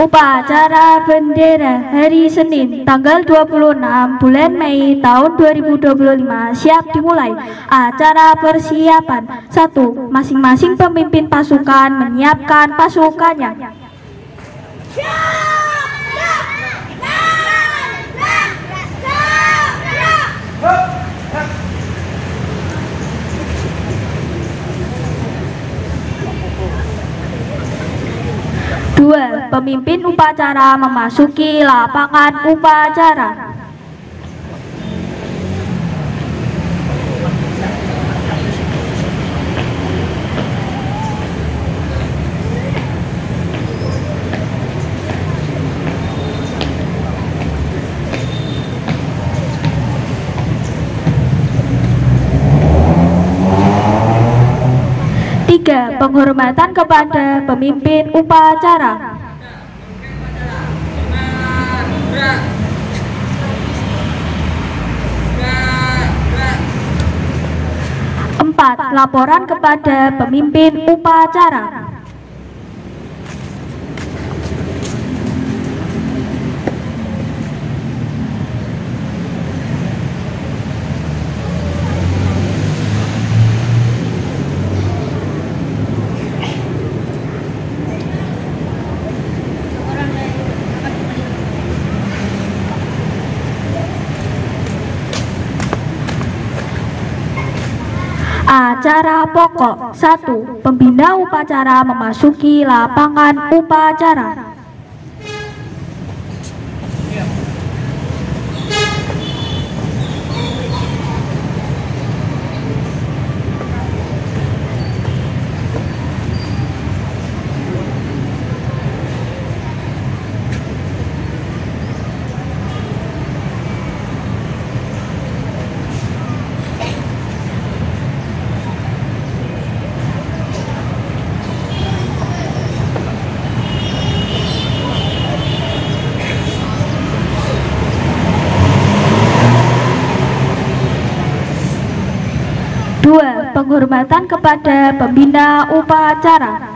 Upacara bendera hari Senin tanggal 26 bulan Mei tahun 2025 siap dimulai. Acara persiapan 1. Masing-masing pemimpin pasukan menyiapkan pasukannya. 2. Pemimpin upacara memasuki lapangan upacara. 3. Penghormatan kepada pemimpin upacara. 4. Laporan kepada pemimpin upacara. Acara pokok 1. Pembina upacara memasuki lapangan upacara. Penghormatan kepada pembina upacara.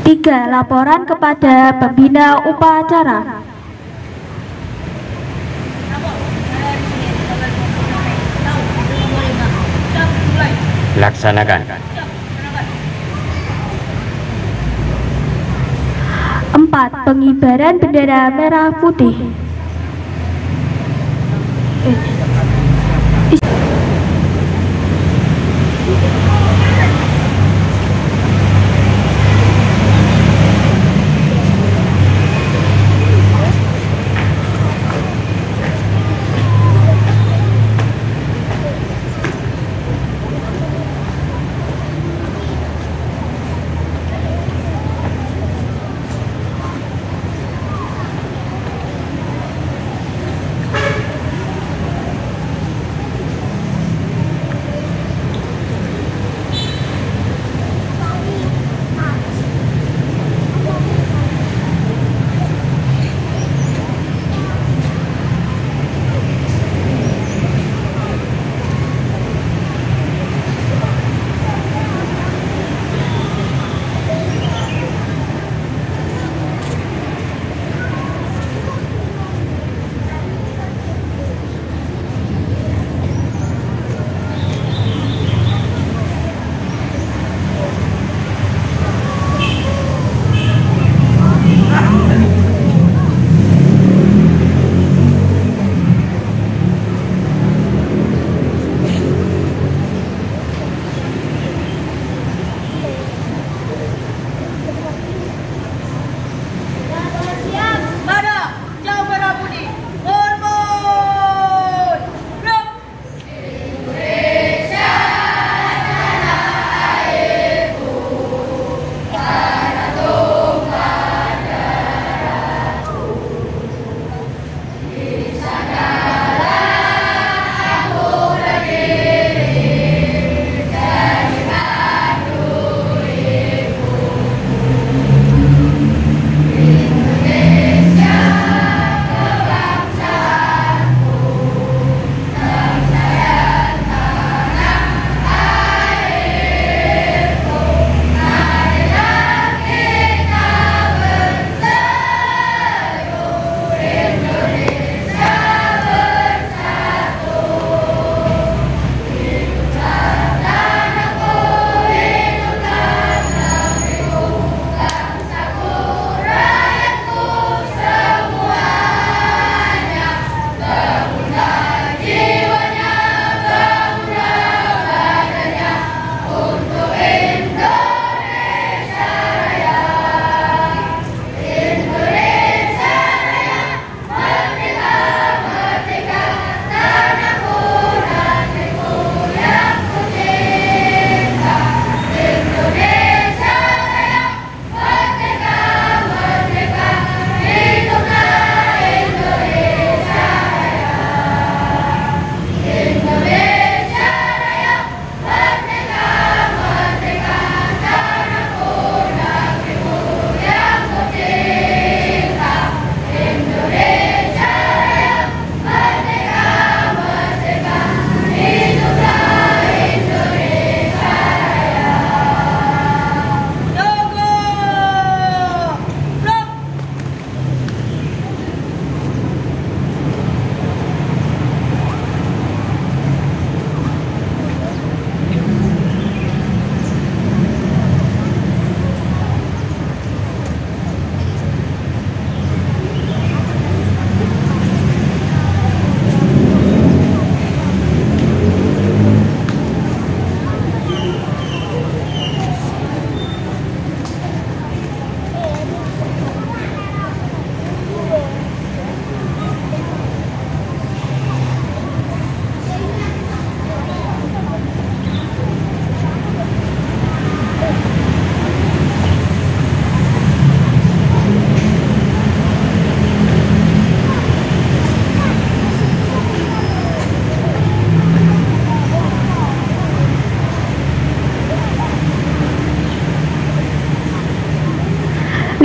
Tiga. Laporan kepada pembina upacara. Laksanakan. 4. Pengibaran bendera merah putih. 5.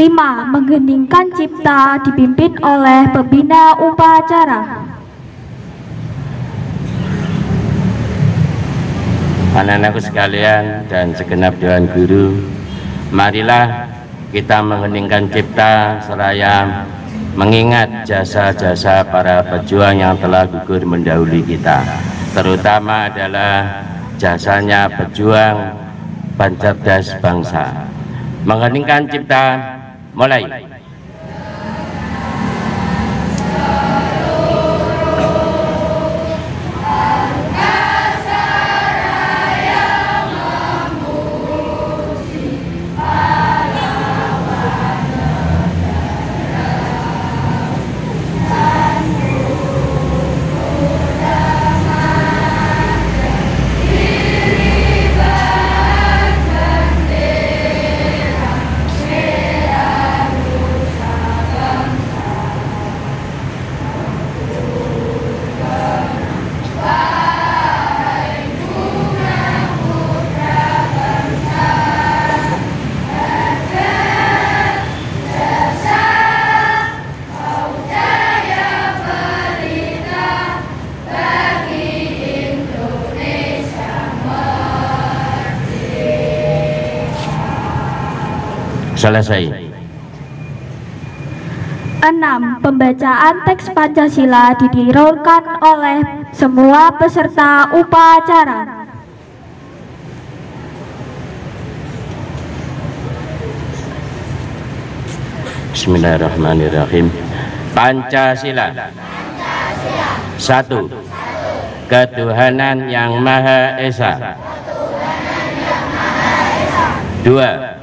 5. Mengheningkan cipta dipimpin oleh pembina upacara. Anak-anakku sekalian dan segenap Dewan Guru, marilah kita mengheningkan cipta seraya mengingat jasa-jasa para pejuang yang telah gugur mendahului kita, terutama adalah jasanya pejuang pencerdas bangsa. Mengheningkan cipta, mulai. Selesai. 6. Pembacaan teks Pancasila didirolkan oleh semua peserta upacara. Bismillahirrahmanirrahim. Pancasila. 1. Ketuhanan yang Maha Esa. 2.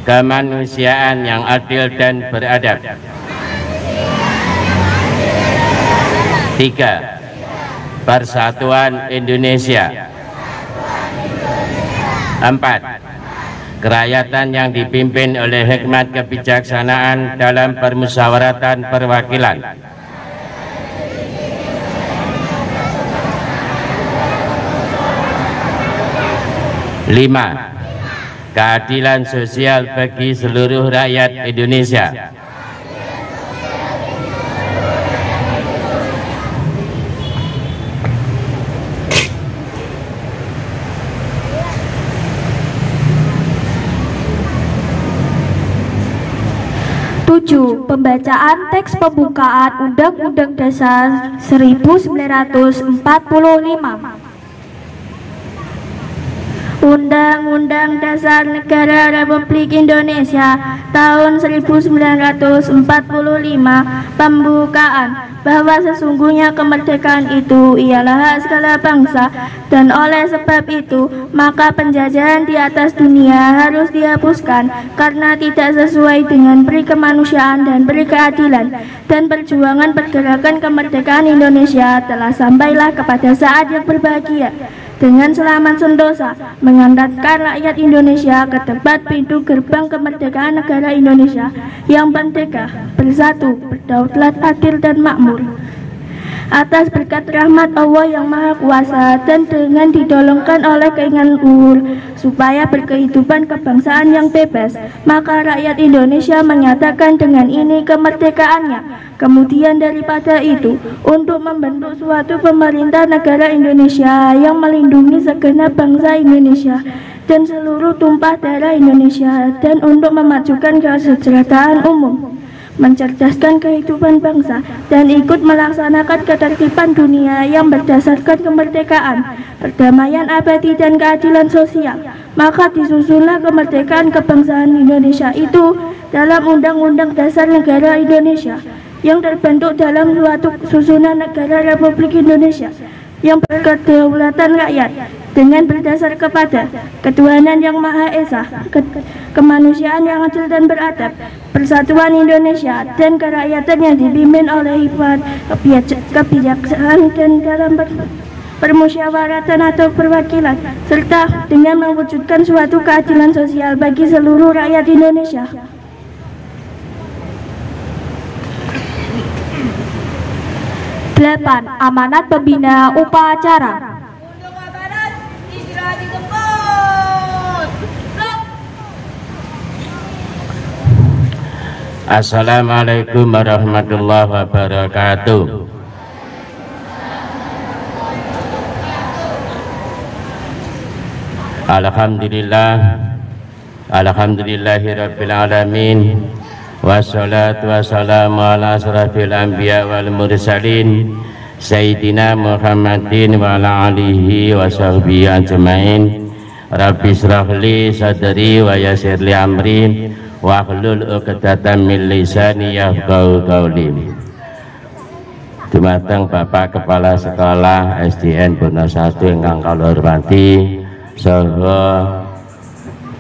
Kemanusiaan yang adil dan beradab. 3. Persatuan Indonesia. 4. Kerakyatan yang dipimpin oleh hikmat kebijaksanaan dalam permusyawaratan perwakilan. 5. Keadilan sosial bagi seluruh rakyat Indonesia. 7. Pembacaan teks pembukaan Undang-Undang Dasar 1945. Undang-Undang Dasar Negara Republik Indonesia tahun 1945 pembukaan bahwa sesungguhnya kemerdekaan itu ialah hak segala bangsa, dan oleh sebab itu maka penjajahan di atas dunia harus dihapuskan karena tidak sesuai dengan peri kemanusiaan dan peri keadilan, dan perjuangan pergerakan kemerdekaan Indonesia telah sampailah kepada saat yang berbahagia dengan selamat sentosa mengantarkan rakyat Indonesia ke tempat pintu gerbang kemerdekaan negara Indonesia yang merdeka, bersatu, berdaulat, adil dan makmur. Atas berkat rahmat Allah yang Maha Kuasa dan dengan didolongkan oleh keinginan luhur supaya berkehidupan kebangsaan yang bebas, maka rakyat Indonesia menyatakan dengan ini kemerdekaannya. Kemudian daripada itu, untuk membentuk suatu pemerintah negara Indonesia yang melindungi segenap bangsa Indonesia dan seluruh tumpah darah Indonesia, dan untuk memajukan kesejahteraan umum, mencerdaskan kehidupan bangsa, dan ikut melaksanakan ketertiban dunia yang berdasarkan kemerdekaan, perdamaian abadi dan keadilan sosial. Maka disusunlah kemerdekaan kebangsaan Indonesia itu dalam Undang-Undang Dasar Negara Indonesia yang terbentuk dalam suatu susunan negara Republik Indonesia yang berkedaulatan rakyat dengan berdasar kepada ketuhanan yang Maha Esa, kemanusiaan yang adil dan beradab, persatuan Indonesia, dan kerakyatan yang dipimpin oleh hikmat kebijaksanaan dan dalam permusyawaratan atau perwakilan, serta dengan mewujudkan suatu keadilan sosial bagi seluruh rakyat Indonesia. 8. Amanat pembina upacara. Untuk amanat, istirahat di tempat. Assalamualaikum warahmatullahi wabarakatuh. Alhamdulillahirabbil alamin. Wassalatu wassalamu ala asrafil anbiya wal mursalin Sayyidina Muhammadin wa ala alihi wa sahbihi ajmain. Rabbi shrah li sadri wa yassir li amri wa hlul 'uqdatam min lisani yafqahu qawli. Dumateng Bapak Kepala Sekolah SDN Bono 1 ingkang kula hormati, saha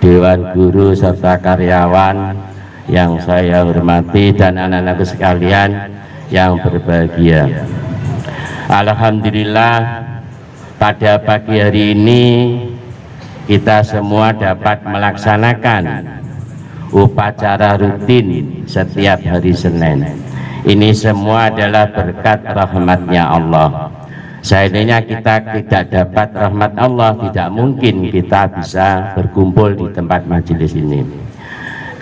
Dewan Guru serta karyawan yang saya hormati dan anak-anakku sekalian yang berbahagia. Alhamdulillah, pada pagi hari ini kita semua dapat melaksanakan upacara rutin setiap hari Senin. Ini semua adalah berkat rahmatnya Allah. Seandainya kita tidak dapat rahmat Allah, tidak mungkin kita bisa berkumpul di tempat majelis ini.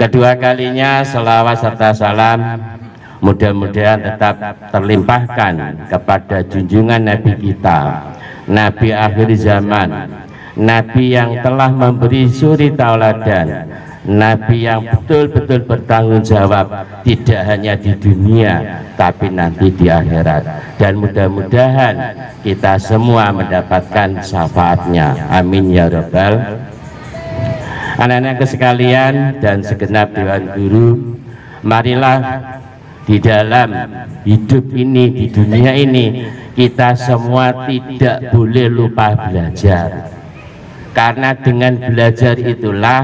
Kedua kalinya selawat serta salam mudah-mudahan tetap terlimpahkan kepada junjungan Nabi kita, Nabi akhir zaman, Nabi yang telah memberi suri tauladan, Nabi yang betul-betul bertanggung jawab tidak hanya di dunia tapi nanti di akhirat, dan mudah-mudahan kita semua mendapatkan syafaatnya, amin ya rabbal. Anak-anak sekalian dan segenap Dewan Guru, marilah di dalam hidup ini, di dunia ini, kita semua tidak boleh lupa belajar, karena dengan belajar itulah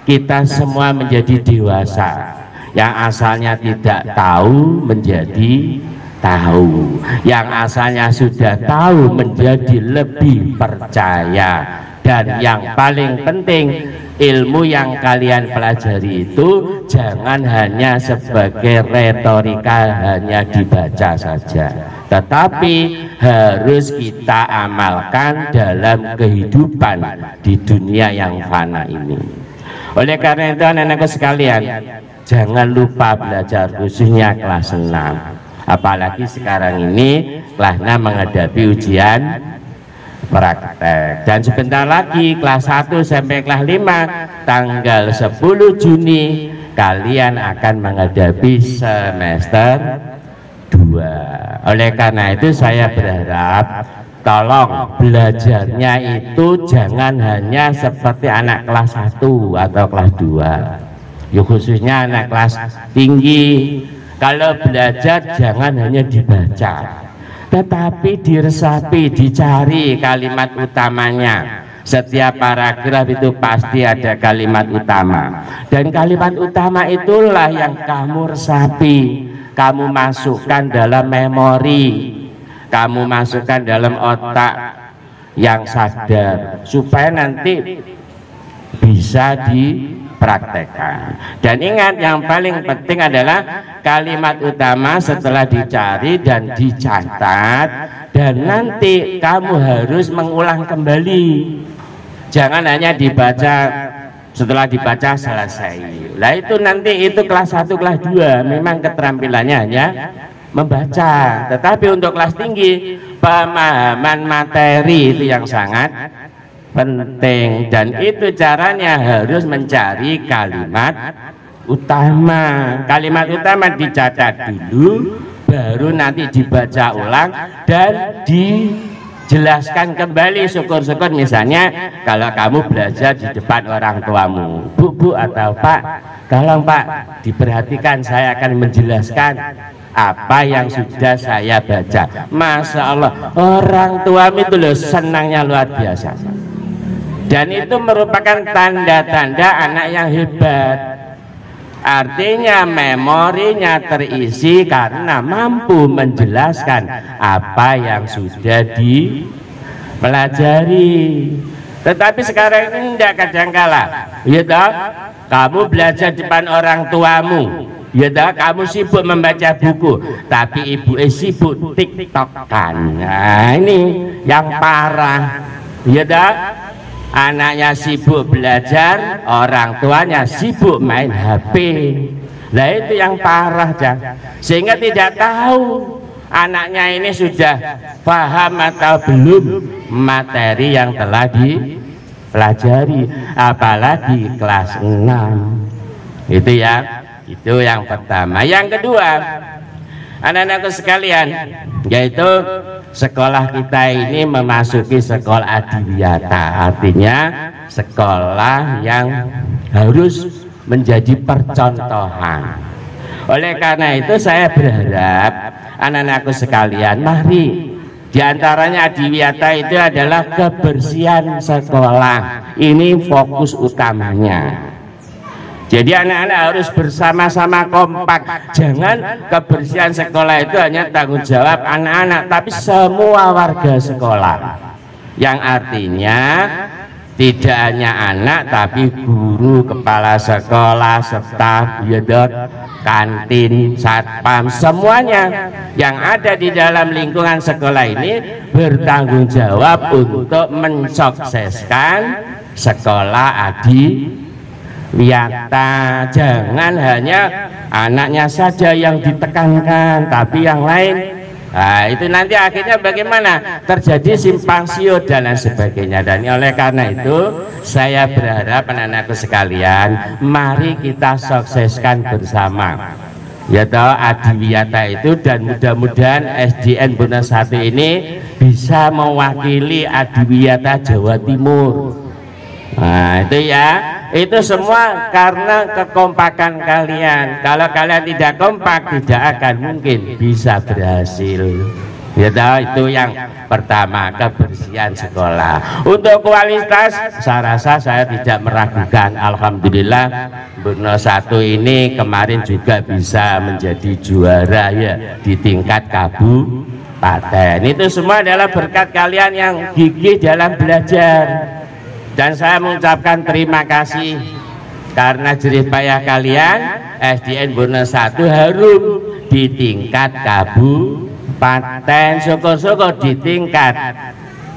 kita semua menjadi dewasa. Yang asalnya tidak tahu menjadi tahu, yang asalnya sudah tahu menjadi lebih percaya, dan yang paling penting, ilmu yang kalian pelajari itu jangan hanya sebagai retorika, hanya dibaca saja, tetapi harus kita amalkan dalam kehidupan di dunia yang fana ini. Oleh karena itu anak-anakku sekalian, jangan lupa belajar, khususnya kelas 6. Apalagi sekarang ini kelas 6 menghadapi ujian praktek, dan sebentar lagi kelas 1 sampai kelas 5 tanggal 10 Juni kalian akan menghadapi semester 2. Oleh karena itu saya berharap tolong belajarnya itu jangan hanya seperti anak kelas 1 atau kelas 2, ya khususnya anak kelas tinggi. Kalau belajar jangan hanya dibaca, tetapi diresapi, dicari kalimat utamanya. Setiap paragraf itu pasti ada kalimat utama, dan kalimat utama itulah yang kamu resapi, kamu masukkan dalam memori, kamu masukkan dalam otak yang sadar, supaya nanti bisa dipraktekkan. Dan ingat, yang paling penting adalah kalimat utama setelah dicari dan dicatat, dan nanti kamu harus mengulang kembali. Jangan hanya dibaca, setelah dibaca selesai. Lah itu nanti itu kelas 1, kelas 2 memang keterampilannya hanya membaca, tetapi untuk kelas tinggi pemahaman materi itu yang sangat penting, dan itu caranya harus mencari kalimat utama. Kalimat utama dicatat dulu, baru nanti dibaca ulang dan dijelaskan kembali. Syukur-syukur misalnya kalau kamu belajar di depan orang tuamu, Bu atau Pak, tolong Pak diperhatikan, saya akan menjelaskan apa yang sudah saya baca. Masya Allah, orang tuamu itu loh senangnya luar biasa, dan itu merupakan tanda-tanda anak yang hebat. Artinya memorinya terisi karena mampu menjelaskan apa yang sudah dipelajari. Tetapi sekarang ini tidak kadangkala, ya toh, kamu belajar di depan orang tuamu, ya toh, kamu sibuk membaca buku, tapi ibu sibuk tiktokan. Nah ini yang parah, ya toh. Anaknya sibuk belajar, orang tuanya sibuk main HP. Nah itu yang parah, sehingga tidak tahu anaknya ini sudah paham atau belum materi yang telah dipelajari, apalagi kelas 6. Itu yang pertama. Yang kedua, anak-anakku sekalian, yaitu sekolah kita ini memasuki sekolah adiwiyata, artinya sekolah yang harus menjadi percontohan. Oleh karena itu saya berharap anak-anakku sekalian, mari diantaranya adiwiyata itu adalah kebersihan sekolah. Ini fokus utamanya. Jadi anak-anak harus bersama-sama kompak. Jangan kebersihan sekolah itu hanya tanggung jawab anak-anak, tapi semua warga sekolah. Yang artinya tidak hanya anak, tapi guru, kepala sekolah, staf, kantin, satpam, semuanya yang ada di dalam lingkungan sekolah ini bertanggung jawab untuk mensukseskan sekolah adiwiyata. Jangan hanya anaknya saja yang ditekankan, tapi yang lain. Nah, itu nanti akhirnya bagaimana? Terjadi simpang siur dan lain sebagainya. Dan oleh karena itu saya berharap anak-anakku sekalian, mari kita sukseskan bersama, yaitu adiwiyata itu, dan mudah-mudahan SDN Bonus 1 ini bisa mewakili adiwiyata Jawa Timur. Nah itu semua karena kekompakan kalian. Kalau kalian tidak kompak, tidak akan mungkin bisa berhasil. Itu yang pertama, kebersihan sekolah. Untuk kualitas, saya rasa saya tidak meragukan. Alhamdulillah Bonus 1 ini kemarin juga bisa menjadi juara di tingkat kabupaten. Itu semua adalah berkat kalian yang gigih dalam belajar. Dan saya mengucapkan terima kasih karena jerih payah kalian, SDN Bonus 1 harum di tingkat kabupaten, syukur-syukur di tingkat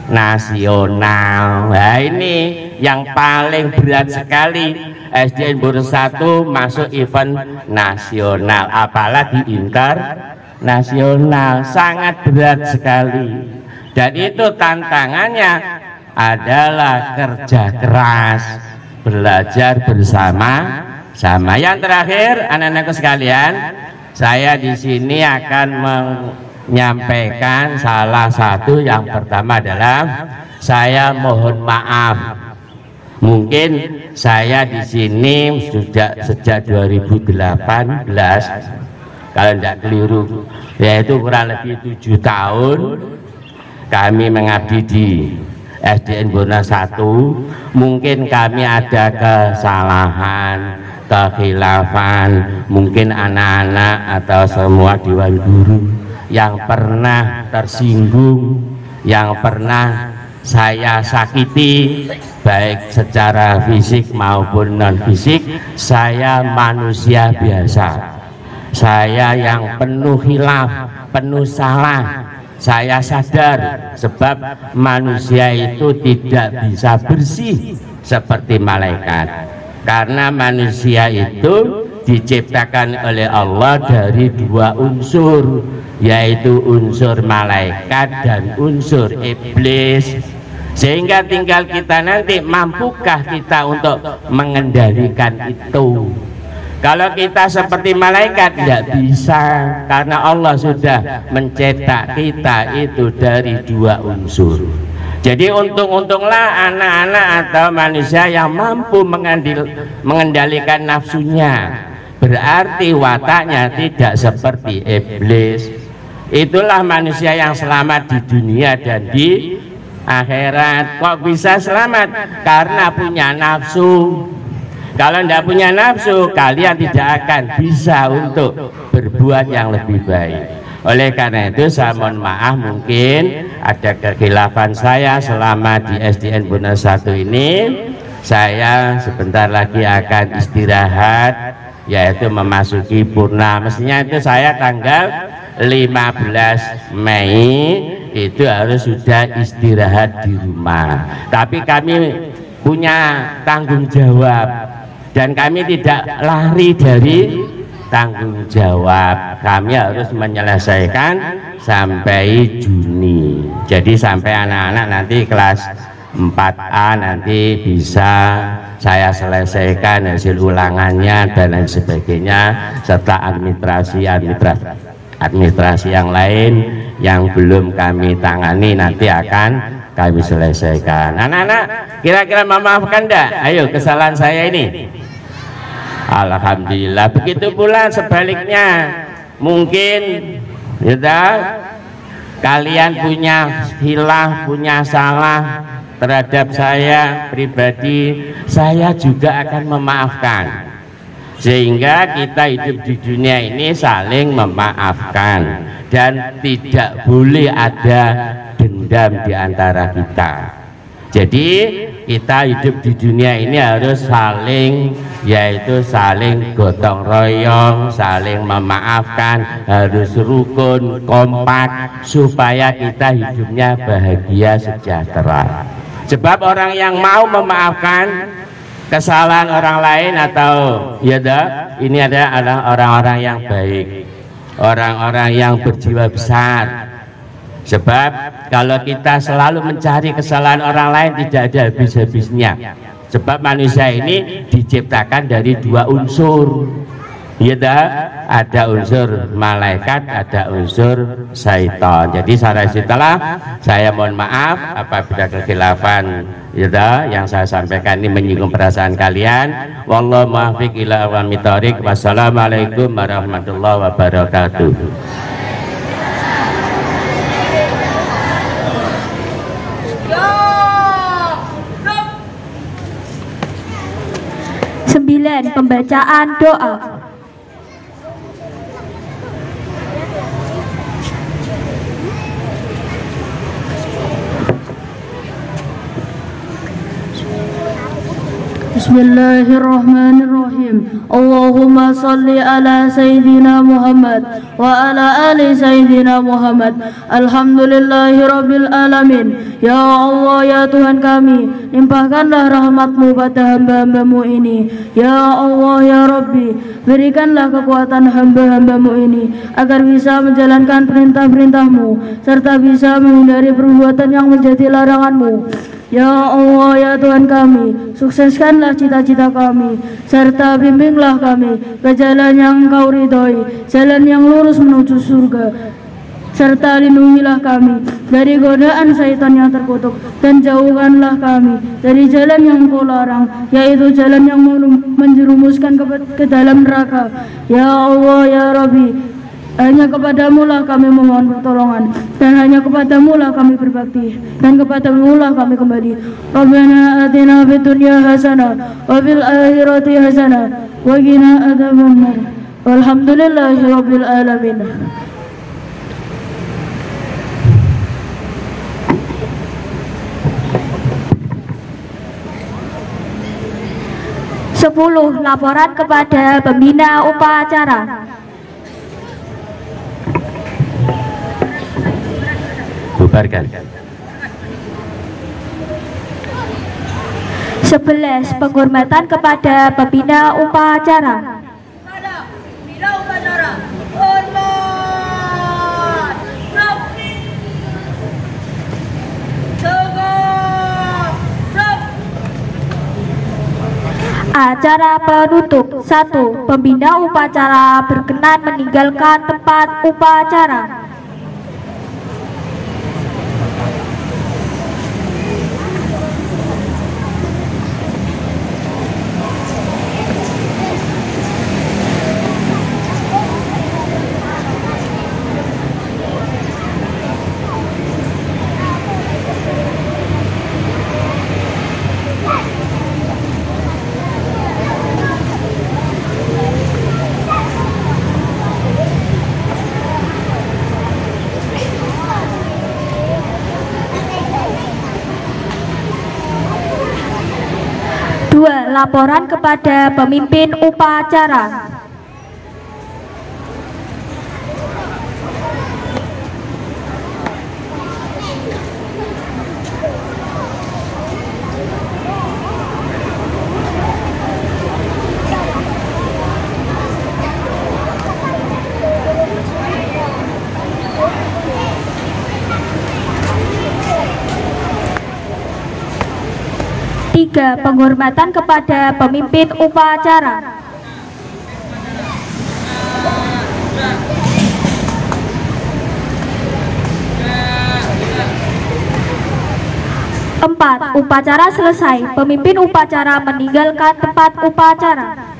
nasional. Nah ini yang paling berat sekali, SDN Bonus 1 masuk event nasional, apalagi internasional, sangat berat sekali. Dan itu tantangannya adalah kerja keras, belajar bersama-sama. Yang terakhir, anak-anakku sekalian, saya di sini akan menyampaikan salah satu. Yang pertama adalah saya mohon maaf. Mungkin saya di sini sudah sejak 2018, kalau tidak keliru, yaitu kurang lebih 7 tahun kami mengabdi di SDN Bonus 1. Mungkin kami ada kesalahan, kekhilafan, mungkin anak-anak atau semua dewan guru yang pernah tersinggung, yang pernah saya sakiti baik secara fisik maupun non fisik. Saya manusia biasa, saya yang penuh khilaf, penuh salah. Saya sadar, sebab manusia itu tidak bisa bersih seperti malaikat, karena manusia itu diciptakan oleh Allah dari 2 unsur, yaitu unsur malaikat dan unsur iblis. Sehingga tinggal kita nanti, mampukah kita untuk mengendalikan itu. Kalau kita seperti malaikat tidak bisa, karena Allah sudah mencetak kita itu dari 2 unsur. Jadi untung-untunglah anak-anak atau manusia yang mampu mengendalikan nafsunya, berarti wataknya tidak seperti iblis. Itulah manusia yang selamat di dunia dan di akhirat. Kok bisa selamat? Karena punya nafsu. Kalau tidak punya nafsu, kalian tidak akan bisa untuk berbuat yang lebih baik. Oleh karena itu saya mohon maaf, mungkin ada kekhilafan saya selama di SDN Bonus 1 ini. Saya sebentar lagi akan istirahat, yaitu memasuki purna. Mestinya itu saya tanggal 15 Mei itu harus sudah istirahat di rumah. Tapi kami punya tanggung jawab, dan kami tidak lari dari tanggung jawab. Kami harus menyelesaikan sampai Juni. Jadi sampai anak-anak nanti kelas 4A nanti bisa saya selesaikan hasil ulangannya dan lain sebagainya, serta administrasi yang lain yang belum kami tangani nanti akan kami selesaikan. Anak-anak kira-kira memaafkan enggak? Ayo, kesalahan saya ini. Alhamdulillah. Begitu pula sebaliknya, mungkin ya kalian punya hilah, punya salah terhadap saya pribadi, saya juga akan memaafkan. Sehingga kita hidup di dunia ini saling memaafkan dan tidak boleh ada dendam di antara kita. Jadi kita hidup di dunia ini harus saling, yaitu saling gotong royong, saling memaafkan, harus rukun, kompak, supaya kita hidupnya bahagia sejahtera. Sebab orang yang mau memaafkan kesalahan orang lain atau ini adalah orang-orang yang baik, orang-orang yang berjiwa besar. Sebab kalau kita selalu mencari kesalahan orang lain tidak ada habis-habisnya. Sebab manusia ini diciptakan dari dua unsur. Ada unsur malaikat, ada unsur syaitan. Jadi setelah saya mohon maaf apabila kekhilafan yang saya sampaikan ini menyinggung perasaan kalian. Wallahu muwaffiq ila aqwamit thoriq. Wassalamualaikum warahmatullahi wabarakatuh. Pembacaan doa. Bismillahirrahmanirrahim. Allahumma salli ala Sayyidina Muhammad wa ala ali Sayyidina Muhammad. Alhamdulillahi Rabbil Alamin. Ya Allah, ya Tuhan kami, limpahkanlah rahmat-Mu pada hamba-hamba-Mu ini. Ya Allah, ya Rabbi, berikanlah kekuatan hamba-hamba-Mu ini agar bisa menjalankan perintah-perintah-Mu serta bisa menghindari perbuatan yang menjadi larangan-Mu. Ya Allah, ya Tuhan kami, sukseskanlah cita-cita kami serta bimbinglah kami ke jalan yang Engkau ridhoi, jalan yang lurus menuju surga, serta lindungilah kami dari godaan syaitan yang terkutuk dan jauhkanlah kami dari jalan yang Engkau larang, yaitu jalan yang menjerumuskan ke dalam neraka. Ya Allah, ya Rabbi, hanya kepadamu lah kami memohon pertolongan, dan hanya kepadamu lah kami berbakti, dan kepadamu lah kami kembali. Rabbana atina fid dunya hasanah wa fil akhirati hasanah wa qina adzabannar. Walhamdulillahi rabbil alamin. Laporan kepada pembina upacara. Bubarkan. 11. Penghormatan kepada pembina upacara. Pada pembina upacara, hormat. Stop. Stop. Acara penutup. 1. Pembina upacara berkenan meninggalkan tempat upacara. Laporan kepada pemimpin upacara. 3. Penghormatan kepada pemimpin upacara. 4. Upacara selesai, pemimpin upacara meninggalkan tempat upacara.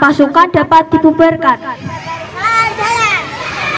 Pasukan dapat dibubarkan.